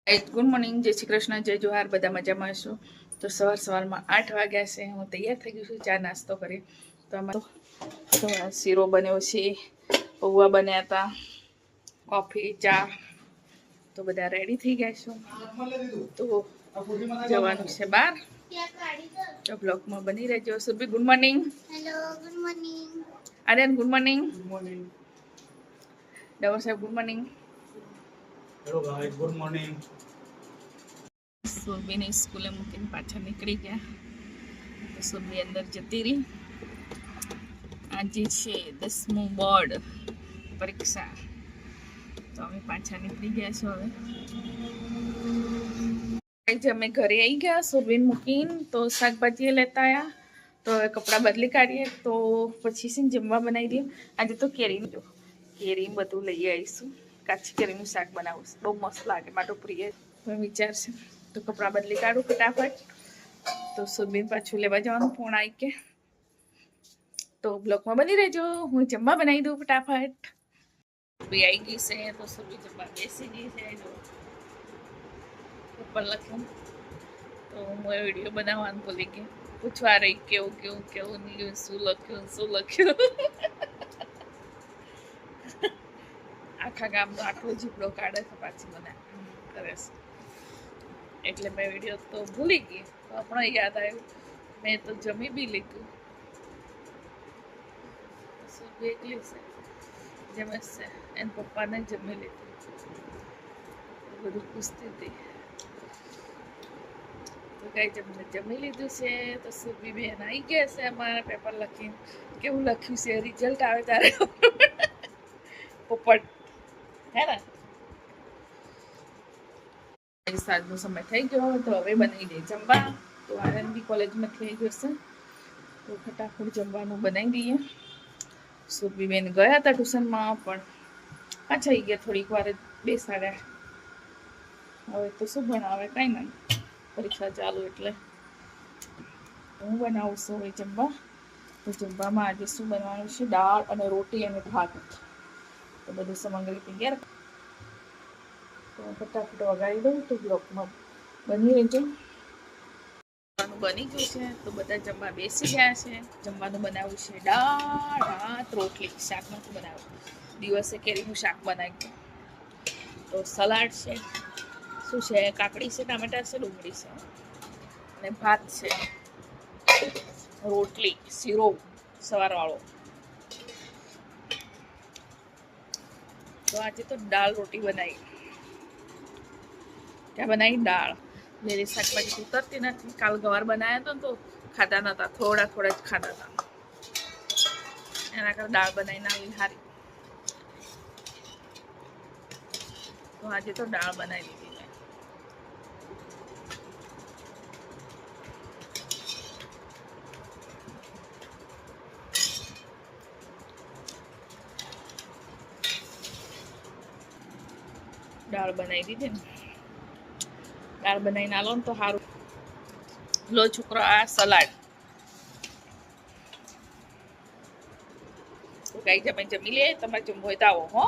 Good morning, જય શ્રી કૃષ્ણ, જય જોહાર. બધા મજામાં હશો? તો સવારમાં 8 વાગ્યા છે. હું તૈયાર થઈ ગઈ છું ચા નાસ્તો કરી. તો અમારો શીરો બન્યો છે, પૌવા બન્યા હતા, કોફી, ચા. તો બધા રેડી થઈ ગયા છો. તો જવાનું છે બહાર. તો બ્લોગમાં બની રહેજો. Surabhi good morning. Hello, good morning. Aryan good morning. Good morning. ડવર સાહેબ good morning. Hello guys, good morning. સુરભીને સ્કૂલે મૂકીને પાછા નીકળી ગયા. તો સુરભી અંદર જતી રહી. આજે છે 10મું બોર્ડ પરીક્ષા. તો અમે પાછા નીકળી ગયા છો. હવે અમે ઘરે આવી ગયા સુરભીને મૂકીને. તો શાકભાજી લેતા આવ્યા. તો હવે કપડાં બદલી કાઢીએ. તો પછી છે ને જમવા બનાવી દઈએ. આજે તો કેરી બધું લઈ આવીશું. કાચી કેરીનું શાક બનાવું. બહુ મસ્ત લાગે, મારો પ્રિય વિચાર છે. તો કપડાં બદલી કાઢું ફટાફટ. તો સુરભીને પાછું લેવા જવાનું ફોન આવી કે. તો બ્લોકમાં બની રહેજો. હું જમવા બનાવી દઉં ફટાફટ. સુરભી આવી ગઈ છે. તો સુરભી જમવા બેસી ગઈ છે. જો ઉપર લખ્યું. તો હું વિડીયો બનાવવાનું ભૂલી ગઈ. પૂછવા રહી કેવું નહીં, શું લખ્યું. આખા ગામનો આટલો જીપડો કાઢે છે પાછી મને કરે છે. એટલે મેં વિડીયો તો ભૂલી ગઈ. તો હમણાં યાદ આવ્યું. મેં તો જમી બી લીધું. સુરભી એકલી છે, જમે છે. એના પપ્પાને જમી લીધું. બધું પૂછતી હતી. તો કઈ જમી લીધું છે. તો સુરભી બેન આવી ગયા છે અમારા પેપર લખીને. કેવું લખ્યું છે, રિઝલ્ટ આવે ત્યારે પોપટ હે ને. સાંજનો સમય થઈ ગયો. તો હવે બનાવી દે જમવા. તો આરએનબી કોલેજમાં થઈ ગયો છે. તો ફટાફટ જમવાનું બનાવી દઈએ. સુરભીબેન ગયા હતા ટ્યુશનમાં, પણ પાછા આવી ગયા થોડીક વાર બેસાડ્યા. હવે તો શું ભણાવે, કાંઈ નહીં, પરીક્ષા ચાલુ એટલે હું બનાવું છું હવે જમવા. તો જમવામાં આજે શું બનવાનું છે? દાળ અને રોટી અને ભાત. તો બધું સામગ્રી તૈયાર. તો ફટાફટ વગાડી દઉં. તો બ્લોકમાં બની રહેજો. જમવાનું બની ગયું છે. તો બધા જમવા બેસી ગયા છે. જમવાનું બનાવ્યું છે દાળ, ભાત, રોટલી. શાક નથી બનાવ્યું. દિવસે કેરીનું શાક બનાવ્યું. તો સલાડ છે. શું છે? કાકડી છે, ટામેટા છે, ડુંગળી છે અને ભાત છે. રોટલી, શીરો સવારવાળો. તો આજે તો દાળ રોટી બનાવી. ત્યાં બનાવી દાળ. મેરી શાકભાજી ઉતરતી નથી. કાલ ગવાર બનાવ્યા હતા તો ખાતા નતા, થોડા જ ખાતા હતા. એના કરતા દાળ બનાવીને આવી સારી. તો આજે તો દાળ બનાવી દીધી. દાળ બનાવી દીધી ને. દાળ બનાવીને આલો ને તો સારું. લો છોકરો, આ સલાડ. તો કઈ જમી લે. તમારે જમવું હોય તો આવો હો.